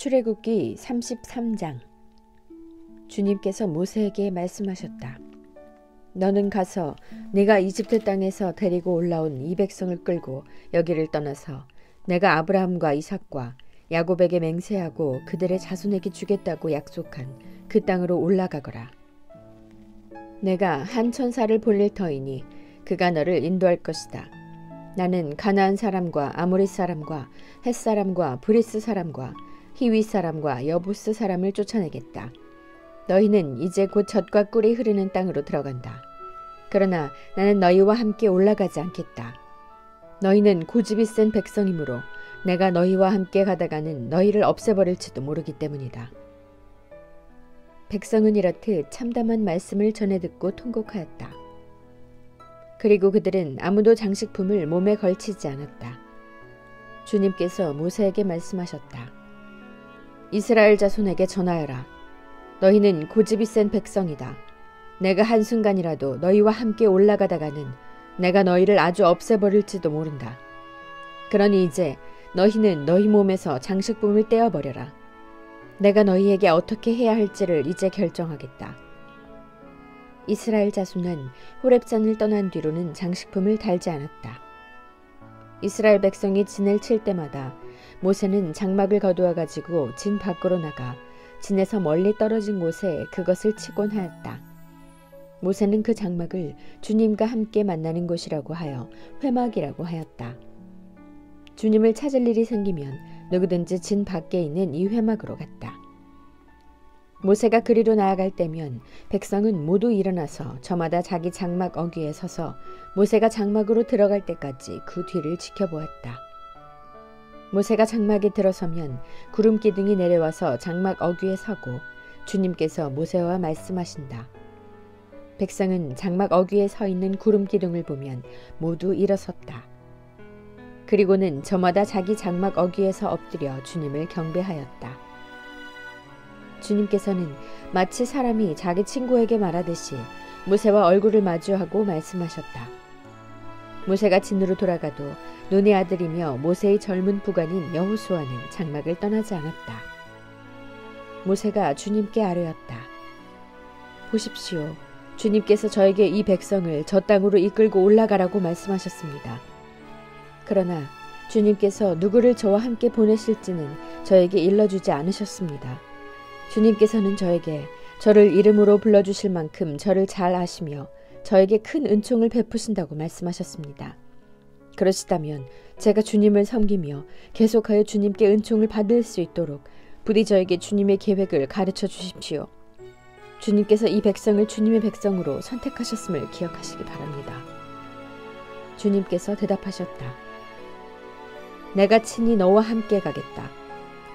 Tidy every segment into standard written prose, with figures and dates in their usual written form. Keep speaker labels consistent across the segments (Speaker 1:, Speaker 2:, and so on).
Speaker 1: 출애굽기 33장. 주님께서 모세에게 말씀하셨다. 너는 가서 네가 이집트 땅에서 데리고 올라온 이 백성을 끌고 여기를 떠나서 내가 아브라함과 이삭과 야곱에게 맹세하고 그들의 자손에게 주겠다고 약속한 그 땅으로 올라가거라. 내가 한 천사를 보낼 터이니 그가 너를 인도할 것이다. 나는 가나안 사람과 아모리 사람과 헷 사람과 브리스 사람과 히위 사람과 여부스 사람을 쫓아내겠다. 너희는 이제 곧 젖과 꿀이 흐르는 땅으로 들어간다. 그러나 나는 너희와 함께 올라가지 않겠다. 너희는 고집이 센 백성이므로 내가 너희와 함께 가다가는 너희를 없애버릴지도 모르기 때문이다. 백성은 이렇듯 참담한 말씀을 전해 듣고 통곡하였다. 그리고 그들은 아무도 장식품을 몸에 걸치지 않았다. 주님께서 모세에게 말씀하셨다. 이스라엘 자손에게 전하여라. 너희는 고집이 센 백성이다. 내가 한순간이라도 너희와 함께 올라가다가는 내가 너희를 아주 없애버릴지도 모른다. 그러니 이제 너희는 너희 몸에서 장식품을 떼어버려라. 내가 너희에게 어떻게 해야 할지를 이제 결정하겠다. 이스라엘 자손은 호렙산을 떠난 뒤로는 장식품을 달지 않았다. 이스라엘 백성이 진을 칠 때마다 모세는 장막을 거두어 가지고 진 밖으로 나가 진에서 멀리 떨어진 곳에 그것을 치곤 하였다. 모세는 그 장막을 주님과 함께 만나는 곳이라고 하여 회막이라고 하였다. 주님을 찾을 일이 생기면 누구든지 진 밖에 있는 이 회막으로 갔다. 모세가 그리로 나아갈 때면 백성은 모두 일어나서 저마다 자기 장막 어귀에 서서 모세가 장막으로 들어갈 때까지 그 뒤를 지켜보았다. 모세가 장막에 들어서면 구름 기둥이 내려와서 장막 어귀에 서고 주님께서 모세와 말씀하신다. 백성은 장막 어귀에 서 있는 구름 기둥을 보면 모두 일어섰다. 그리고는 저마다 자기 장막 어귀에서 엎드려 주님을 경배하였다. 주님께서는 마치 사람이 자기 친구에게 말하듯이 모세와 얼굴을 마주하고 말씀하셨다. 모세가 진으로 돌아가도 눈의 아들이며 모세의 젊은 부관인 여호수아는 장막을 떠나지 않았다. 모세가 주님께 아뢰었다. 보십시오. 주님께서 저에게 이 백성을 저 땅으로 이끌고 올라가라고 말씀하셨습니다. 그러나 주님께서 누구를 저와 함께 보내실지는 저에게 일러주지 않으셨습니다. 주님께서는 저에게 저를 이름으로 불러주실 만큼 저를 잘 아시며 저에게 큰 은총을 베푸신다고 말씀하셨습니다. 그러시다면 제가 주님을 섬기며 계속하여 주님께 은총을 받을 수 있도록 부디 저에게 주님의 계획을 가르쳐 주십시오. 주님께서 이 백성을 주님의 백성으로 선택하셨음을 기억하시기 바랍니다. 주님께서 대답하셨다. 내가 친히 너와 함께 가겠다.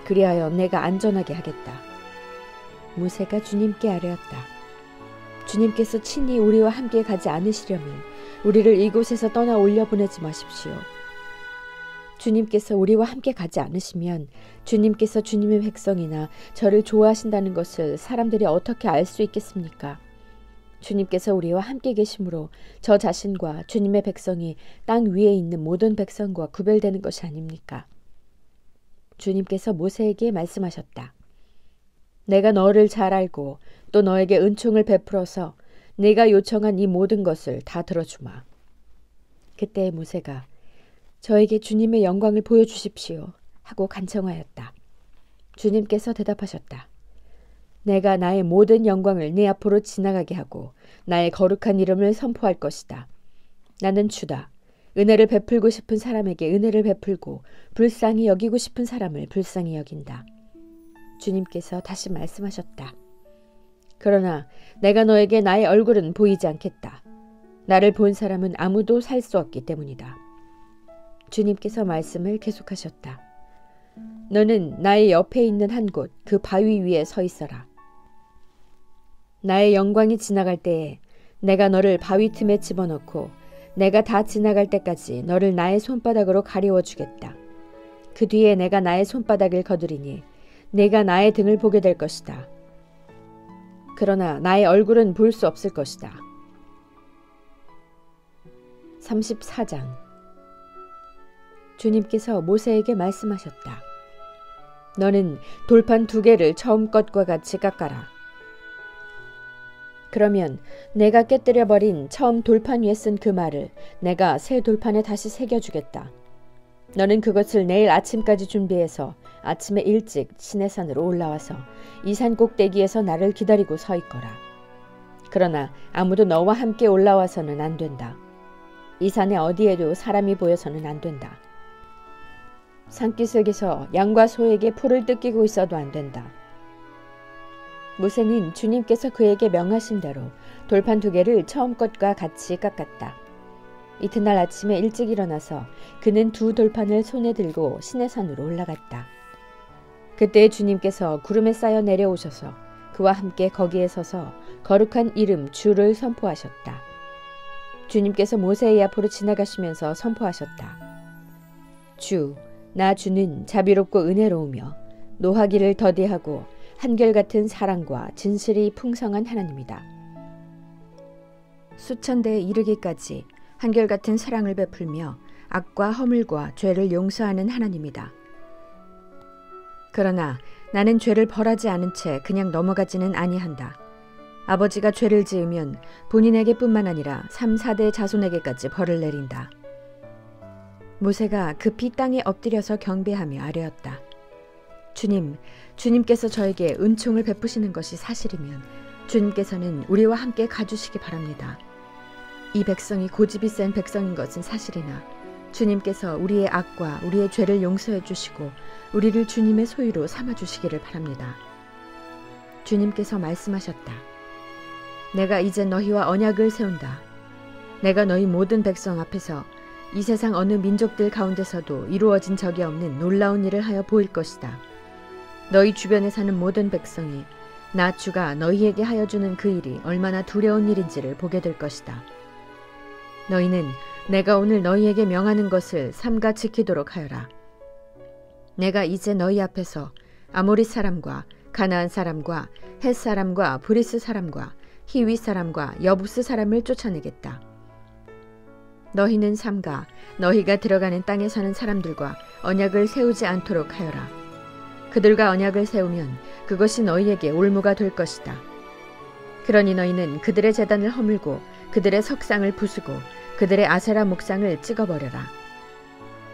Speaker 1: 그리하여 내가 안전하게 하겠다. 모세가 주님께 아뢰었다. 주님께서 친히 우리와 함께 가지 않으시려면 우리를 이곳에서 떠나 올려보내지 마십시오. 주님께서 우리와 함께 가지 않으시면 주님께서 주님의 백성이나 저를 좋아하신다는 것을 사람들이 어떻게 알 수 있겠습니까? 주님께서 우리와 함께 계심으로 저 자신과 주님의 백성이 땅 위에 있는 모든 백성과 구별되는 것이 아닙니까? 주님께서 모세에게 말씀하셨다. 내가 너를 잘 알고 또 너에게 은총을 베풀어서 네가 요청한 이 모든 것을 다 들어주마. 그때 모세가 저에게 주님의 영광을 보여주십시오 하고 간청하였다. 주님께서 대답하셨다. 내가 나의 모든 영광을 네 앞으로 지나가게 하고 나의 거룩한 이름을 선포할 것이다. 나는 주다. 은혜를 베풀고 싶은 사람에게 은혜를 베풀고 불쌍히 여기고 싶은 사람을 불쌍히 여긴다. 주님께서 다시 말씀하셨다. 그러나 내가 너에게 나의 얼굴은 보이지 않겠다. 나를 본 사람은 아무도 살 수 없기 때문이다. 주님께서 말씀을 계속하셨다. 너는 나의 옆에 있는 한 곳 그 바위 위에 서 있어라. 나의 영광이 지나갈 때에 내가 너를 바위 틈에 집어넣고 내가 다 지나갈 때까지 너를 나의 손바닥으로 가리워 주겠다. 그 뒤에 내가 나의 손바닥을 거두리니 내가 나의 등을 보게 될 것이다. 그러나 나의 얼굴은 볼 수 없을 것이다. 34장. 주님께서 모세에게 말씀하셨다. 너는 돌판 2개를 처음 것과 같이 깎아라. 그러면 내가 깨뜨려버린 처음 돌판 위에 쓴 그 말을 내가 새 돌판에 다시 새겨주겠다. 너는 그것을 내일 아침까지 준비해서 아침에 일찍 시내산으로 올라와서 이 산 꼭대기에서 나를 기다리고 서 있거라. 그러나 아무도 너와 함께 올라와서는 안 된다. 이 산에 어디에도 사람이 보여서는 안 된다. 산기슭에서 양과 소에게 풀을 뜯기고 있어도 안 된다. 모세는 주님께서 그에게 명하신 대로 돌판 2개를 처음 것과 같이 깎았다. 이튿날 아침에 일찍 일어나서 그는 2 돌판을 손에 들고 시내산으로 올라갔다. 그때 주님께서 구름에 쌓여 내려오셔서 그와 함께 거기에 서서 거룩한 이름 주를 선포하셨다. 주님께서 모세의 앞으로 지나가시면서 선포하셨다. 주, 나 주는 자비롭고 은혜로우며 노하기를 더디하고 한결같은 사랑과 진실이 풍성한 하나님이다. 수천 대에 이르기까지 한결같은 사랑을 베풀며 악과 허물과 죄를 용서하는 하나님이다. 그러나 나는 죄를 벌하지 않은 채 그냥 넘어가지는 아니한다. 아버지가 죄를 지으면 본인에게뿐만 아니라 3, 4대 자손에게까지 벌을 내린다. 모세가 급히 땅에 엎드려서 경배하며 아뢰었다. 주님께서 저에게 은총을 베푸시는 것이 사실이면 주님께서는 우리와 함께 가주시기 바랍니다. 이 백성이 고집이 센 백성인 것은 사실이나 주님께서 우리의 악과 우리의 죄를 용서해 주시고 우리를 주님의 소유로 삼아주시기를 바랍니다. 주님께서 말씀하셨다. 내가 이제 너희와 언약을 세운다. 내가 너희 모든 백성 앞에서 이 세상 어느 민족들 가운데서도 이루어진 적이 없는 놀라운 일을 하여 보일 것이다. 너희 주변에 사는 모든 백성이 나 주가 너희에게 하여 주는 그 일이 얼마나 두려운 일인지를 보게 될 것이다. 너희는 내가 오늘 너희에게 명하는 것을 삼가 지키도록 하여라. 내가 이제 너희 앞에서 아모리 사람과 가나안 사람과 헷 사람과 브리스 사람과 히위 사람과 여부스 사람을 쫓아내겠다. 너희는 삼가 너희가 들어가는 땅에 사는 사람들과 언약을 세우지 않도록 하여라. 그들과 언약을 세우면 그것이 너희에게 올무가 될 것이다. 그러니 너희는 그들의 제단을 허물고 그들의 석상을 부수고 그들의 아세라 목상을 찍어버려라.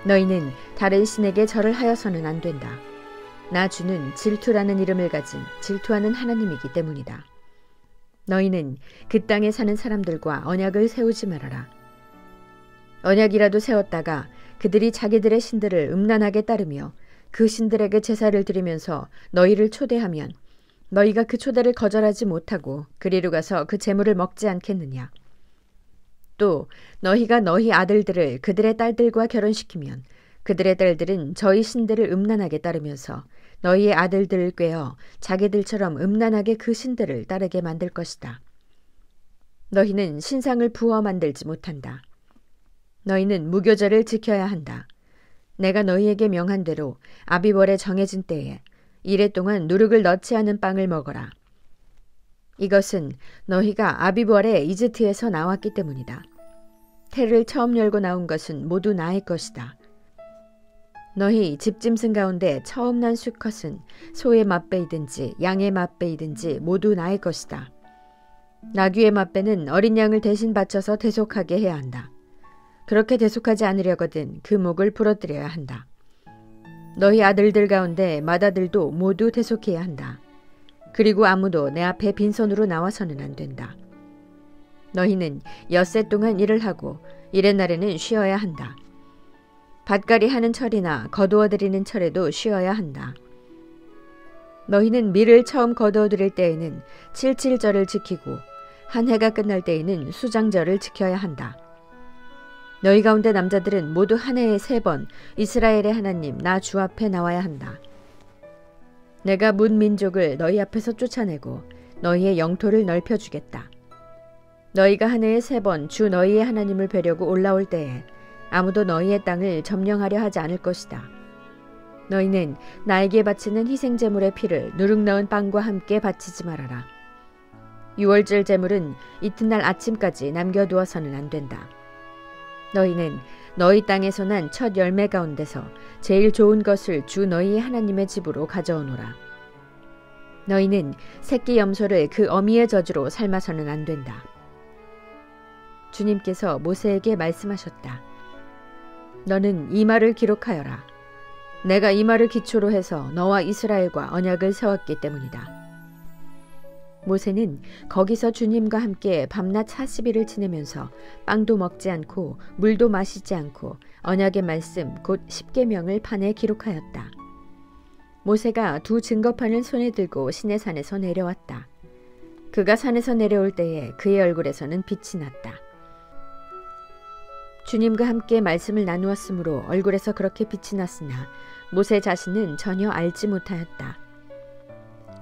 Speaker 1: 너희는 다른 신에게 절을 하여서는 안 된다. 나 주는 질투라는 이름을 가진 질투하는 하나님이기 때문이다. 너희는 그 땅에 사는 사람들과 언약을 세우지 말아라. 언약이라도 세웠다가 그들이 자기들의 신들을 음란하게 따르며 그 신들에게 제사를 드리면서 너희를 초대하면 너희가 그 초대를 거절하지 못하고 그리로 가서 그 제물을 먹지 않겠느냐. 또 너희가 너희 아들들을 그들의 딸들과 결혼시키면 그들의 딸들은 저희 신들을 음란하게 따르면서 너희의 아들들을 꾀어 자기들처럼 음란하게 그 신들을 따르게 만들 것이다. 너희는 신상을 부어 만들지 못한다. 너희는 무교절을 지켜야 한다. 내가 너희에게 명한 대로 아비월에 정해진 때에 이래 동안 누룩을 넣지 않은 빵을 먹어라. 이것은 너희가 아비월에 이집트에서 나왔기 때문이다. 태를 처음 열고 나온 것은 모두 나의 것이다. 너희 집짐승 가운데 처음 난 수컷은 소의 맛배이든지 양의 맛배이든지 모두 나의 것이다. 나귀의 맛배는 어린 양을 대신 바쳐서 대속하게 해야 한다. 그렇게 대속하지 않으려거든 그 목을 부러뜨려야 한다. 너희 아들들 가운데 맏아들도 모두 대속해야 한다. 그리고 아무도 내 앞에 빈손으로 나와서는 안 된다. 너희는 엿새 동안 일을 하고 이른 날에는 쉬어야 한다. 밭갈이 하는 철이나 거두어들이는 철에도 쉬어야 한다. 너희는 밀을 처음 거두어들일 때에는 칠칠절을 지키고 한 해가 끝날 때에는 수장절을 지켜야 한다. 너희 가운데 남자들은 모두 한 해에 3번 이스라엘의 하나님 나 주 앞에 나와야 한다. 내가 문 민족을 너희 앞에서 쫓아내고 너희의 영토를 넓혀주겠다. 너희가 한 해에 3번 주 너희의 하나님을 뵈려고 올라올 때에 아무도 너희의 땅을 점령하려 하지 않을 것이다. 너희는 나에게 바치는 희생제물의 피를 누룩 넣은 빵과 함께 바치지 말아라. 유월절 제물은 이튿날 아침까지 남겨두어서는 안 된다. 너희는 너희 땅에서 난 첫 열매 가운데서 제일 좋은 것을 주 너희의 하나님의 집으로 가져오노라. 너희는 새끼 염소를 그 어미의 젖으로 삶아서는 안 된다. 주님께서 모세에게 말씀하셨다. 너는 이 말을 기록하여라. 내가 이 말을 기초로 해서 너와 이스라엘과 언약을 세웠기 때문이다. 모세는 거기서 주님과 함께 밤낮 40일을 지내면서 빵도 먹지 않고 물도 마시지 않고 언약의 말씀 곧 십계명을 판에 기록하였다. 모세가 두 증거판을 손에 들고 시내산에서 내려왔다. 그가 산에서 내려올 때에 그의 얼굴에서는 빛이 났다. 주님과 함께 말씀을 나누었으므로 얼굴에서 그렇게 빛이 났으나 모세 자신은 전혀 알지 못하였다.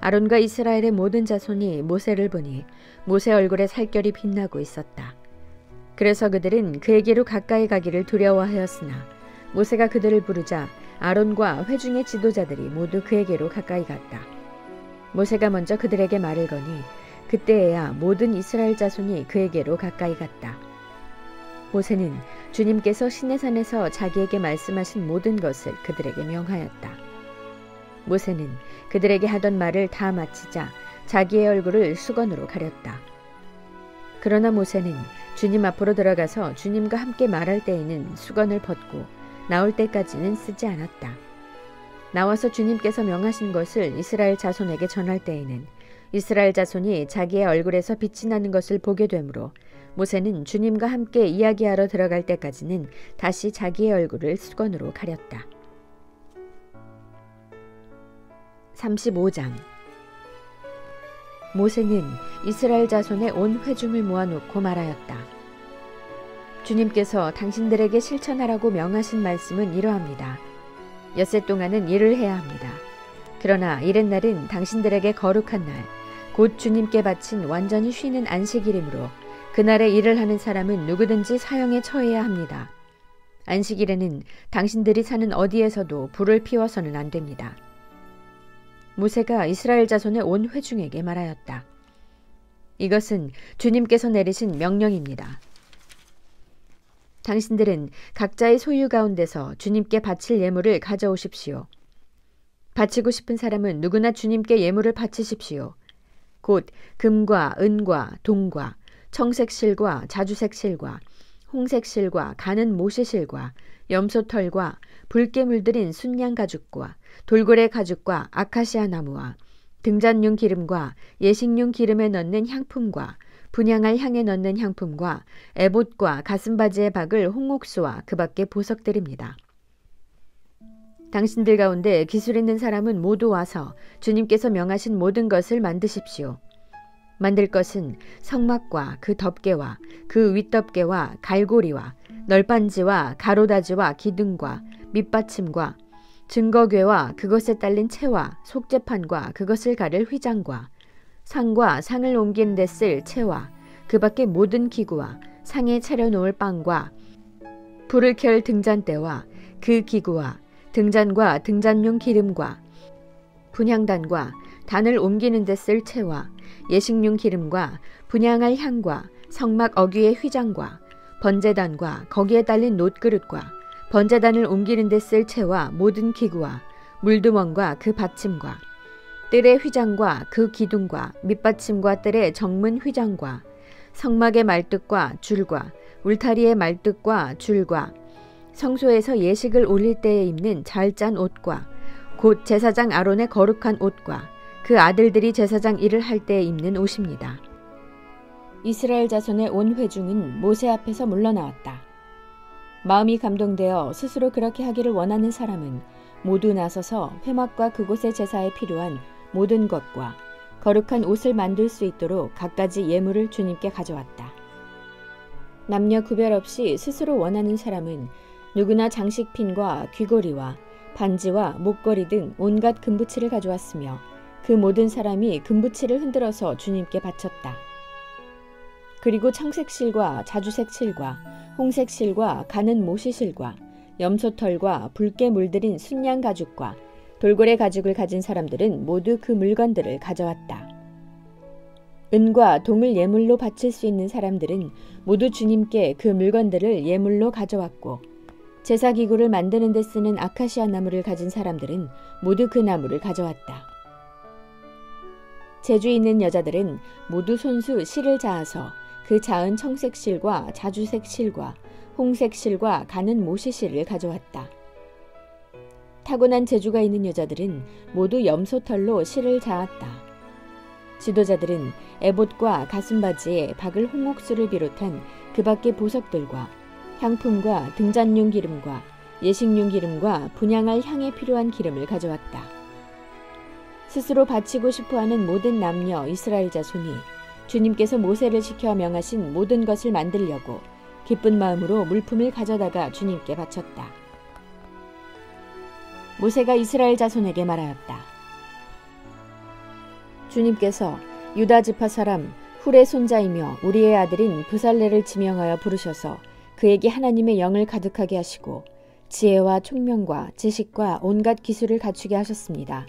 Speaker 1: 아론과 이스라엘의 모든 자손이 모세를 보니 모세 얼굴에 살결이 빛나고 있었다. 그래서 그들은 그에게로 가까이 가기를 두려워하였으나 모세가 그들을 부르자 아론과 회중의 지도자들이 모두 그에게로 가까이 갔다. 모세가 먼저 그들에게 말을 거니 그때에야 모든 이스라엘 자손이 그에게로 가까이 갔다. 모세는 주님께서 시내산에서 자기에게 말씀하신 모든 것을 그들에게 명하였다. 모세는 그들에게 하던 말을 다 마치자 자기의 얼굴을 수건으로 가렸다. 그러나 모세는 주님 앞으로 들어가서 주님과 함께 말할 때에는 수건을 벗고 나올 때까지는 쓰지 않았다. 나와서 주님께서 명하신 것을 이스라엘 자손에게 전할 때에는 이스라엘 자손이 자기의 얼굴에서 빛이 나는 것을 보게 되므로 모세는 주님과 함께 이야기하러 들어갈 때까지는 다시 자기의 얼굴을 수건으로 가렸다. 35장. 모세는 이스라엘 자손의 온 회중을 모아놓고 말하였다. 주님께서 당신들에게 실천하라고 명하신 말씀은 이러합니다. 엿새 동안은 일을 해야 합니다. 그러나 이튿날은 당신들에게 거룩한 날, 곧 주님께 바친 완전히 쉬는 안식일이므로 그날에 일을 하는 사람은 누구든지 사형에 처해야 합니다. 안식일에는 당신들이 사는 어디에서도 불을 피워서는 안 됩니다. 모세가 이스라엘 자손의 온 회중에게 말하였다. 이것은 주님께서 내리신 명령입니다. 당신들은 각자의 소유 가운데서 주님께 바칠 예물을 가져오십시오. 바치고 싶은 사람은 누구나 주님께 예물을 바치십시오. 곧 금과 은과 동과 청색실과 자주색실과 홍색실과 가는 모시실과 염소털과 붉게 물들인 순양 가죽과 돌고래 가죽과 아카시아 나무와 등잔용 기름과 예식용 기름에 넣는 향품과 분향할 향에 넣는 향품과 에봇과 가슴바지에 박을 홍옥수와 그 밖의 보석들입니다. 당신들 가운데 기술 있는 사람은 모두 와서 주님께서 명하신 모든 것을 만드십시오. 만들 것은 성막과 그 덮개와 그 윗덮개와 갈고리와 널빤지와 가로다지와 기둥과 밑받침과 증거궤와 그것에 딸린 채와 속재판과 그것을 가를 휘장과 상과 상을 옮기는 데 쓸 채와 그 밖의 모든 기구와 상에 차려놓을 빵과 불을 켤 등잔대와 그 기구와 등잔과 등잔용 기름과 분향단과 단을 옮기는 데 쓸 채와 예식용 기름과 분향할 향과 성막 어귀의 휘장과 번제단과 거기에 딸린 놋그릇과 번제단을 옮기는 데 쓸 채와 모든 기구와 물두멍과 그 받침과 뜰의 휘장과 그 기둥과 밑받침과 뜰의 정문 휘장과 성막의 말뚝과 줄과 울타리의 말뚝과 줄과 성소에서 예식을 올릴 때에 입는 잘 짠 옷과 곧 제사장 아론의 거룩한 옷과 그 아들들이 제사장 일을 할 때에 입는 옷입니다. 이스라엘 자손의 온 회중은 모세 앞에서 물러나왔다. 마음이 감동되어 스스로 그렇게 하기를 원하는 사람은 모두 나서서 회막과 그곳의 제사에 필요한 모든 것과 거룩한 옷을 만들 수 있도록 갖가지 예물을 주님께 가져왔다. 남녀 구별 없이 스스로 원하는 사람은 누구나 장식핀과 귀고리와 반지와 목걸이 등 온갖 금부치를 가져왔으며 그 모든 사람이 금부치를 흔들어서 주님께 바쳤다. 그리고 청색실과 자주색실과 홍색실과 가는 모시실과 염소털과 붉게 물들인 순양 가죽과 돌고래 가죽을 가진 사람들은 모두 그 물건들을 가져왔다. 은과 동을 예물로 바칠 수 있는 사람들은 모두 주님께 그 물건들을 예물로 가져왔고, 제사기구를 만드는 데 쓰는 아카시아 나무를 가진 사람들은 모두 그 나무를 가져왔다. 재주 있는 여자들은 모두 손수 실을 자아서 그 자은 청색 실과 자주색 실과 홍색 실과 가는 모시 실을 가져왔다. 타고난 재주가 있는 여자들은 모두 염소털로 실을 자았다. 지도자들은 에봇과 가슴바지에 박을 홍옥수를 비롯한 그 밖의 보석들과 향품과 등잔용 기름과 예식용 기름과 분향할 향에 필요한 기름을 가져왔다. 스스로 바치고 싶어하는 모든 남녀 이스라엘 자손이 주님께서 모세를 시켜 명하신 모든 것을 만들려고 기쁜 마음으로 물품을 가져다가 주님께 바쳤다. 모세가 이스라엘 자손에게 말하였다. 주님께서 유다 지파 사람 훌의 손자이며 우리의 아들인 브살레를 지명하여 부르셔서 그에게 하나님의 영을 가득하게 하시고 지혜와 총명과 지식과 온갖 기술을 갖추게 하셨습니다.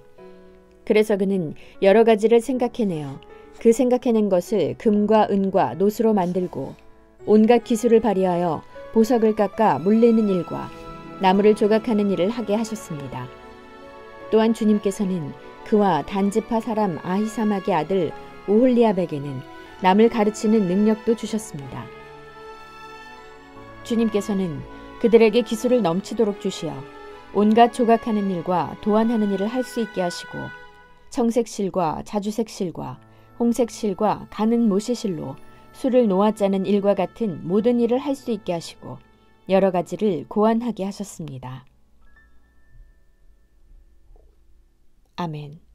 Speaker 1: 그래서 그는 여러 가지를 생각해내어 그 생각해낸 것을 금과 은과 노수로 만들고 온갖 기술을 발휘하여 보석을 깎아 물리는 일과 나무를 조각하는 일을 하게 하셨습니다. 또한 주님께서는 그와 단지파 사람 아히사막의 아들 오홀리압에게는 남을 가르치는 능력도 주셨습니다. 주님께서는 그들에게 기술을 넘치도록 주시어 온갖 조각하는 일과 도안하는 일을 할 수 있게 하시고 청색실과 자주색실과 홍색실과 가는 모시실로 술을 놓아짜는 일과 같은 모든 일을 할 수 있게 하시고 여러 가지를 고안하게 하셨습니다. 아멘.